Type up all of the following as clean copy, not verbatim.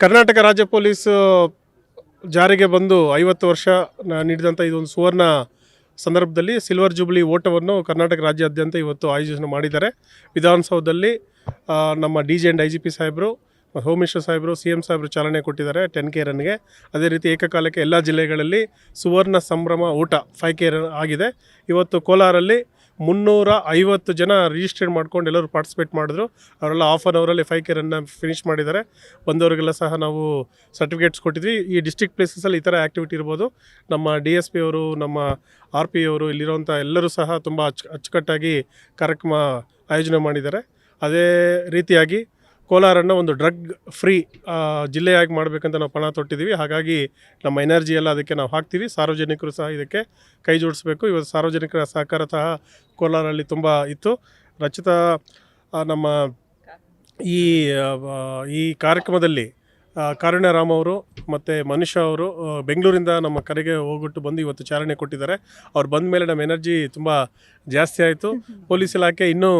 ಕರ್ನಾಟಕ ರಾಜ್ಯ ಪೊಲೀಸ್ ಜಾರಿಗೆ ಬಂದು 50 ವರ್ಷ ನೀಡಿದಂಥ ಇದೊಂದು ಸುವರ್ಣ ಸಂದರ್ಭದಲ್ಲಿ ಸಿಲ್ವರ್ ಜೂಬ್ಲಿ ಓಟವನ್ನು ಕರ್ನಾಟಕ ರಾಜ್ಯಾದ್ಯಂತ ಇವತ್ತು ಆಯೋಜನೆ ಮಾಡಿದ್ದಾರೆ. ವಿಧಾನಸೌಧದಲ್ಲಿ ನಮ್ಮ ಡಿ ಜಿ ಆ್ಯಂಡ್ IGP ಸಾಹೇಬರು, ಹೋಮ್ ಮಿನಿಸ್ಟರ್ ಸಾಹೇಬರು, CM ಸಾಹೇಬರು ಚಾಲನೆ ಕೊಟ್ಟಿದ್ದಾರೆ 10K ರನ್ಗೆ. ಅದೇ ರೀತಿ ಏಕಕಾಲಕ್ಕೆ ಎಲ್ಲ ಜಿಲ್ಲೆಗಳಲ್ಲಿ ಸುವರ್ಣ ಸಂಭ್ರಮ ಊಟ 5K ರನ್ ಆಗಿದೆ. ಇವತ್ತು ಕೋಲಾರಲ್ಲಿ 350 ಜನ ರಿಜಿಸ್ಟರ್ ಮಾಡ್ಕೊಂಡು ಎಲ್ಲರೂ ಪಾರ್ಟಿಸಿಪೇಟ್ ಮಾಡಿದ್ರು. ಅವರೆಲ್ಲ ಹಾಫ್ ಆನ್ ಅವರಲ್ಲಿ 5K ರನ್ನ ಫಿನಿಷ್ ಮಾಡಿದ್ದಾರೆ. ಬಂದವರಿಗೆಲ್ಲ ಸಹ ನಾವು ಸರ್ಟಿಫಿಕೇಟ್ಸ್ ಕೊಟ್ಟಿದ್ವಿ. ಈ ಡಿಸ್ಟ್ರಿಕ್ಟ್ ಪ್ಲೇಸಸಲ್ಲಿ ಈ ಥರ ಆ್ಯಕ್ಟಿವಿಟಿ ಇರ್ಬೋದು. ನಮ್ಮ DSP ಅವರು, ನಮ್ಮ RP ಅವರು, ಇಲ್ಲಿರುವಂಥ ಎಲ್ಲರೂ ಸಹ ತುಂಬ ಅಚ್ಚುಕಟ್ಟಾಗಿ ಕಾರ್ಯಕ್ರಮ ಆಯೋಜನೆ ಮಾಡಿದ್ದಾರೆ. ಅದೇ ರೀತಿಯಾಗಿ ಕೋಲಾರನ್ನು ಒಂದು ಡ್ರಗ್ ಫ್ರೀ ಜಿಲ್ಲೆಯಾಗಿ ಮಾಡಬೇಕಂತ ನಾವು ಪಣ ತೊಟ್ಟಿದ್ದೀವಿ. ಹಾಗಾಗಿ ನಮ್ಮ ಎನರ್ಜಿ ಎಲ್ಲ ಅದಕ್ಕೆ ನಾವು ಹಾಕ್ತೀವಿ. ಸಾರ್ವಜನಿಕರು ಸಹ ಇದಕ್ಕೆ ಕೈ ಜೋಡಿಸಬೇಕು. ಇವತ್ತು ಸಾರ್ವಜನಿಕರ ಸಹಕಾರ ಸಹ ಕೋಲಾರಲ್ಲಿ ತುಂಬ ಇತ್ತು. ರಚಿತಾ ನಮ್ಮ ಈ ಕಾರ್ಯಕ್ರಮದಲ್ಲಿ ಕಾರುಣ್ಯ ರಾಮ್ ಅವರು ಮತ್ತು ಮನುಷ್ಯ ಅವರು ಬೆಂಗಳೂರಿಂದ ನಮ್ಮ ಕರೆಗೆ ಹೋಗ್ಬಿಟ್ಟು ಬಂದು ಇವತ್ತು ಚಾಲನೆ ಕೊಟ್ಟಿದ್ದಾರೆ. ಅವ್ರು ಬಂದ ಮೇಲೆ ನಮ್ಮ ಎನರ್ಜಿ ತುಂಬ ಜಾಸ್ತಿ ಆಯಿತು. ಪೊಲೀಸ್ ಇಲಾಖೆ ಇನ್ನೂ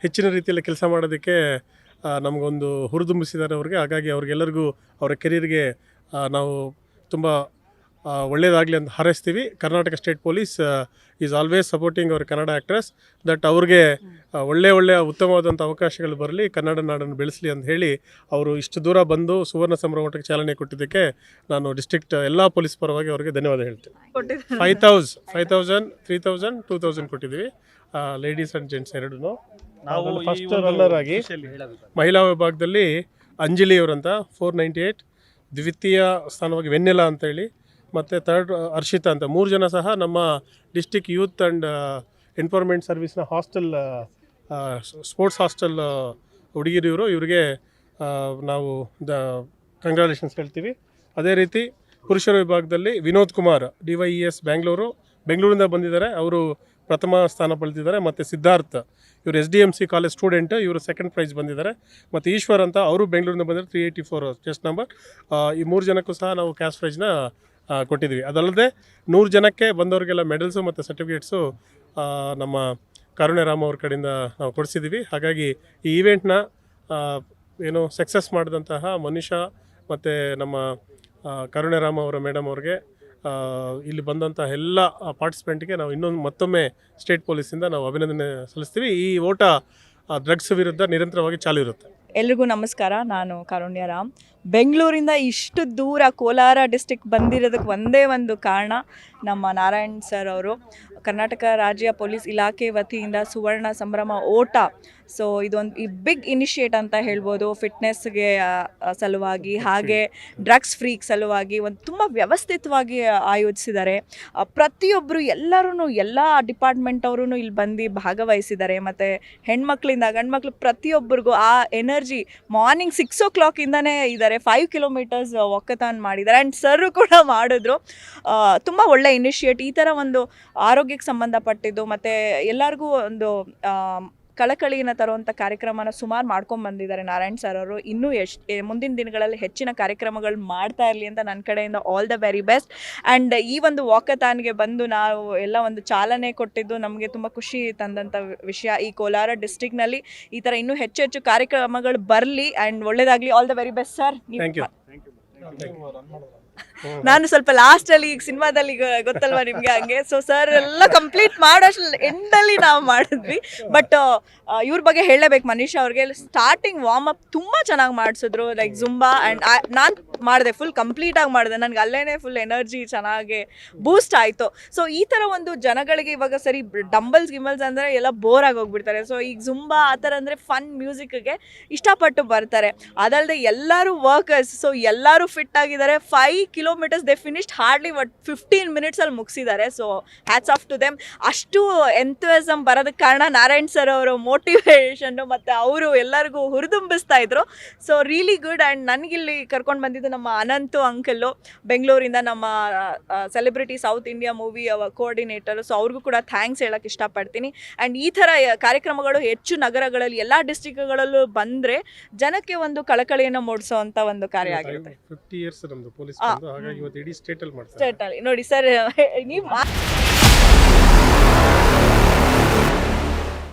ಹೆಚ್ಚಿನ ರೀತಿಯಲ್ಲಿ ಕೆಲಸ ಮಾಡೋದಕ್ಕೆ ನಮಗೊಂದು ಹುರಿದುಂಬಿಸಿದ್ದಾರೆ ಅವ್ರಿಗೆ. ಹಾಗಾಗಿ ಅವ್ರಿಗೆಲ್ಲರಿಗೂ ಅವರ ಕೆರಿಯರ್ಗೆ ನಾವು ತುಂಬ ಒಳ್ಳೆಯದಾಗಲಿ ಅಂತ ಹಾರೈಸ್ತೀವಿ. Karnataka state police is always supporting our Kannada actress that ಅವ್ರಿಗೆ ಒಳ್ಳೆಯ ಉತ್ತಮವಾದಂಥ ಅವಕಾಶಗಳು ಬರಲಿ, ಕನ್ನಡ ನಾಡನ್ನು ಬೆಳೆಸಲಿ ಅಂತ ಹೇಳಿ ಅವರು ಇಷ್ಟು ದೂರ ಬಂದು ಸುವರ್ಣ ಸಂಭ್ರಮಕ್ಕೆ ಚಾಲನೆ ಕೊಟ್ಟಿದ್ದಕ್ಕೆ ನಾನು ಡಿಸ್ಟ್ರಿಕ್ಟ್ ಎಲ್ಲ ಪೊಲೀಸ್ ಪರವಾಗಿ ಅವರಿಗೆ ಧನ್ಯವಾದ ಹೇಳ್ತೀನಿ. 5,000, 3,000, 2,000 ಕೊಟ್ಟಿದ್ದೀವಿ, ಲೇಡೀಸ್ ಆ್ಯಂಡ್ ಜೆಂಟ್ಸ್ ಎರಡೂ. ನಾವು ಫಸ್ಟ್ ರನ್ನರ್ ಆಗಿ ಮಹಿಳಾ ವಿಭಾಗದಲ್ಲಿ ಅಂಜಲಿ ಅವರಂತ 498, ದ್ವಿತೀಯ ಸ್ಥಾನವಾಗಿ ವೆನ್ನೆಲಾ ಅಂತೇಳಿ, ಮತ್ತು ಥರ್ಡ್ ಹರ್ಷಿತಾ ಅಂತ 3 ಜನ ಸಹ ನಮ್ಮ ಡಿಸ್ಟಿಕ್ ಯೂತ್ ಆ್ಯಂಡ್ ಎನ್ಪವರ್ಮೆಂಟ್ ಸರ್ವಿಸ್ನ ಹಾಸ್ಟೆಲ್ ಸ್ಪೋರ್ಟ್ಸ್ ಹಾಸ್ಟೆಲ್ ಹುಡುಗಿರು ಇವರಿಗೆ ನಾವು ಕಂಗ್ರ್ಯಾಚುಲೇಷನ್ಸ್ ಹೇಳ್ತೀವಿ. ಅದೇ ರೀತಿ ಪುರುಷರ ವಿಭಾಗದಲ್ಲಿ ವಿನೋದ್ ಕುಮಾರ್ DYES ಬೆಂಗಳೂರಿಂದ ಬಂದಿದ್ದಾರೆ. ಅವರು ಪ್ರಥಮ ಸ್ಥಾನ ಪಡೆದಿದ್ದಾರೆ. ಮತ್ತು ಸಿದ್ಧಾರ್ಥ್ ಇವರು SDMC ಕಾಲೇಜ್ ಸ್ಟೂಡೆಂಟ್, ಇವರು ಸೆಕೆಂಡ್ ಪ್ರೈಸ್ ಬಂದಿದ್ದಾರೆ. ಮತ್ತು ಈಶ್ವರ್ ಅಂತ ಅವರು ಬೆಂಗಳೂರಿಂದ ಬಂದಿದ್ದಾರೆ, 384 ಚೆಸ್ಟ್ ನಂಬರ್. ಈ 3 ಜನಕ್ಕೂ ಸಹ ನಾವು ಕ್ಯಾಶ್ ಪ್ರೈಸ್ನ ಕೊಟ್ಟಿದ್ವಿ. ಅದಲ್ಲದೆ 100 ಜನಕ್ಕೆ ಬಂದವರಿಗೆಲ್ಲ ಮೆಡಲ್ಸು ಮತ್ತು ಸರ್ಟಿಫಿಕೇಟ್ಸು ನಮ್ಮ ಕಾರುಣ್ಯ ರಾಮ್ ಅವ್ರ ಕಡೆಯಿಂದ ನಾವು ಕೊಡಿಸಿದ್ದೀವಿ. ಹಾಗಾಗಿ ಈ ಈವೆಂಟ್ನ ಸಕ್ಸಸ್ ಮಾಡಿದಂತಹ ಮನುಷ್ಯ ಮತ್ತು ನಮ್ಮ ಕಾರುಣ್ಯ ರಾಮ್ ಅವರ ಮೇಡಮ್ ಅವ್ರಿಗೆ, ಇಲ್ಲಿ ಬಂದಂಥ ಎಲ್ಲ ಪಾರ್ಟಿಸಿಪೆಂಟ್ಗೆ ನಾವು ಮತ್ತೊಮ್ಮೆ ಸ್ಟೇಟ್ ಪೊಲೀಸಿಂದ ನಾವು ಅಭಿನಂದನೆ ಸಲ್ಲಿಸ್ತೀವಿ. ಈ ಓಟ ಡ್ರಗ್ಸ್ ವಿರುದ್ಧ ನಿರಂತರವಾಗಿ ಚಾಲು ಇರುತ್ತೆ. ಎಲ್ರಿಗೂ ನಮಸ್ಕಾರ. ನಾನು ಕಾರುಣ್ಯ ರಾಮ್. ಬೆಂಗಳೂರಿಂದ ಇಷ್ಟು ದೂರ ಕೋಲಾರ ಡಿಸ್ಟಿಕ್ ಬಂದಿರೋದಕ್ಕೆ ಒಂದೇ ಒಂದು ಕಾರಣ ನಮ್ಮ ನಾರಾಯಣ್ ಸರ್ ಅವರು. ಕರ್ನಾಟಕ ರಾಜ್ಯ ಪೊಲೀಸ್ ಇಲಾಖೆ ವತಿಯಿಂದ ಸುವರ್ಣ ಸಂಭ್ರಮ ಓಟ, ಸೊ ಇದೊಂದು ಬಿಗ್ ಇನಿಷಿಯೇಟ್ ಅಂತ ಹೇಳ್ಬೋದು. ಫಿಟ್ನೆಸ್ಗೆ ಸಲುವಾಗಿ, ಹಾಗೆ ಡ್ರಗ್ಸ್ ಫ್ರೀಕ್ ಸಲುವಾಗಿ ಒಂದು ತುಂಬ ವ್ಯವಸ್ಥಿತವಾಗಿ ಆಯೋಜಿಸಿದ್ದಾರೆ. ಪ್ರತಿಯೊಬ್ಬರು ಎಲ್ಲ ಡಿಪಾರ್ಟ್ಮೆಂಟ್ ಅವರು ಇಲ್ಲಿ ಬಂದು ಭಾಗವಹಿಸಿದ್ದಾರೆ. ಮತ್ತು ಹೆಣ್ಮಕ್ಳಿಂದ ಗಂಡ್ಮಕ್ಳು ಪ್ರತಿಯೊಬ್ಬರಿಗೂ ಆ ಎನರ್ಜಿ ಮಾರ್ನಿಂಗ್ 6 o'clockಯಿಂದನೇ ಇದ್ದಾರೆ. 5 kilometers ವಾಕಥಾನ್ ಮಾಡಿದ್ದಾರೆ. ಆ್ಯಂಡ್ ಸರ್ ಕೂಡ ಮಾಡಿದ್ರು. ತುಂಬ ಒಳ್ಳೆ ಇನಿಷಿಯೇಟ್. ಈ ಥರ ಒಂದು ಆರೋಗ್ಯಕ್ಕೆ ಸಂಬಂಧಪಟ್ಟಿದ್ದು ಮತ್ತು ಎಲ್ಲರಿಗೂ ಒಂದು ಕಳಕಳಿಯನ್ನು ತರುವಂಥ ಕಾರ್ಯಕ್ರಮನ ಸುಮಾರು ಮಾಡ್ಕೊಂಡ್ಬಂದಿದ್ದಾರೆ ನಾರಾಯಣ್ ಸರ್ ಅವರು. ಇನ್ನೂ ಮುಂದಿನ ದಿನಗಳಲ್ಲಿ ಹೆಚ್ಚಿನ ಕಾರ್ಯಕ್ರಮಗಳು ಮಾಡ್ತಾ ಇರಲಿ ಅಂತ ನನ್ನ ಕಡೆಯಿಂದ all the very best. And ಈ ಒಂದು ವಾಕಥಾನ್ಗೆ ಬಂದು ನಾವು ಎಲ್ಲ ಒಂದು ಚಾಲನೆ ಕೊಟ್ಟಿದ್ದು ನಮಗೆ ತುಂಬ ಖುಷಿ ತಂದಂಥ ವಿಷಯ. ಈ ಕೋಲಾರ ಡಿಸ್ಟ್ರಿಕ್ನಲ್ಲಿ ಈ ಥರ ಇನ್ನೂ ಹೆಚ್ಚು ಕಾರ್ಯಕ್ರಮಗಳು ಬರಲಿ ಆ್ಯಂಡ್ ಒಳ್ಳೆಯದಾಗಲಿ. All the very best sir. ನಾನು ಸ್ವಲ್ಪ ಲಾಸ್ಟಲ್ಲಿ ಈಗ ಸಿನಿಮಾದಲ್ಲಿ ಗೊತ್ತಲ್ವ ನಿಮಗೆ, ಹಂಗೆ ಸೊ ಸರ್ ಎಲ್ಲ ಕಂಪ್ಲೀಟ್ ಮಾಡೋಷ್ಟು ಎಂಡಲ್ಲಿ ನಾವು ಮಾಡಿದ್ವಿ. ಬಟ್ ಇವ್ರ ಬಗ್ಗೆ ಹೇಳಲೇಬೇಕು, ಮನೀಷ್ ಅವ್ರಿಗೆ ಸ್ಟಾರ್ಟಿಂಗ್ ವಾರ್ಮ್ ಅಪ್ ತುಂಬ ಚೆನ್ನಾಗಿ ಮಾಡಿಸಿದ್ರು. ಲೈಕ್ ಜುಂಬಾ ಆ್ಯಂಡ್ ನಾನು ಮಾಡಿದೆ, ಫುಲ್ ಕಂಪ್ಲೀಟಾಗಿ ಮಾಡಿದೆ. ನನಗೆ ಅಲ್ಲೇ ಫುಲ್ ಎನರ್ಜಿ ಚೆನ್ನಾಗಿ ಬೂಸ್ಟ್ ಆಯಿತು. ಸೊ ಈ ಥರ ಒಂದು ಜನಗಳಿಗೆ ಇವಾಗ ಸರಿ ಗಿಂಬಲ್ಸ್ ಅಂದರೆ ಎಲ್ಲ ಬೋರ್ ಆಗಿ ಹೋಗ್ಬಿಡ್ತಾರೆ. ಸೊ ಈಗ ಜುಂಬಾ ಆ ಥರ ಅಂದರೆ ಫನ್ ಮ್ಯೂಸಿಕ್ಗೆ ಇಷ್ಟಪಟ್ಟು ಬರ್ತಾರೆ. ಅದಲ್ಲದೆ ಎಲ್ಲರೂ ವರ್ಕರ್ಸ್, ಸೊ ಎಲ್ಲರೂ ಫಿಟ್ ಆಗಿದ್ದಾರೆ. 5 kilometers they finished hardly 15 minutes ಮುಗಿಸಿದ್ದಾರೆ. So hats off to them. ಅಷ್ಟು ಎಂಥೂಸಿಯಾಸಮ್ ಬರೋದಕ್ಕೆ ಕಾರಣ ನಾರಾಯಣ್ ಸರ್ ಅವರ ಮೋಟಿವೇಶನ್ನು ಮತ್ತು ಅವರು ಎಲ್ಲರಿಗೂ ಹುರಿದುಂಬಿಸ್ತಾ ಇದ್ರು. So really good. ಆ್ಯಂಡ್ ನನಗಿಲ್ಲಿ ಕರ್ಕೊಂಡು ಬಂದಿದ್ದು ನಮ್ಮ ಅನಂತು ಅಂಕಲ್ಲು ಬೆಂಗಳೂರಿಂದ, ನಮ್ಮ celebrity south India movie coordinator. So ಅವ್ರಿಗೂ ಕೂಡ ಥ್ಯಾಂಕ್ಸ್ ಹೇಳೋಕ್ಕೆ ಇಷ್ಟಪಡ್ತೀನಿ. ಆ್ಯಂಡ್ ಈ ಥರ ಕಾರ್ಯಕ್ರಮಗಳು ಹೆಚ್ಚು ನಗರಗಳಲ್ಲಿ ಎಲ್ಲ ಡಿಸ್ಟ್ರಿಕ್ಟ್ಗಳಲ್ಲೂ ಬಂದರೆ ಜನಕ್ಕೆ ಒಂದು ಕಳಕಳಿಯನ್ನು ಮೂಡಿಸೋ ಅಂಥ ಒಂದು ಕಾರ್ಯ ಆಗಿರುತ್ತೆ. 50 years ನಮ್ಮದು ಪೊಲೀಸ್, ಹಾಗಾಗಿ ಇವತ್ತು ಇಡೀ ಸ್ಟೇಟಲ್ಲಿ ಮಾಡ್ತಾರೆ. ಸ್ಟೇಟಲ್ಲಿ ನೋಡಿ ಸರ್, ನೀವು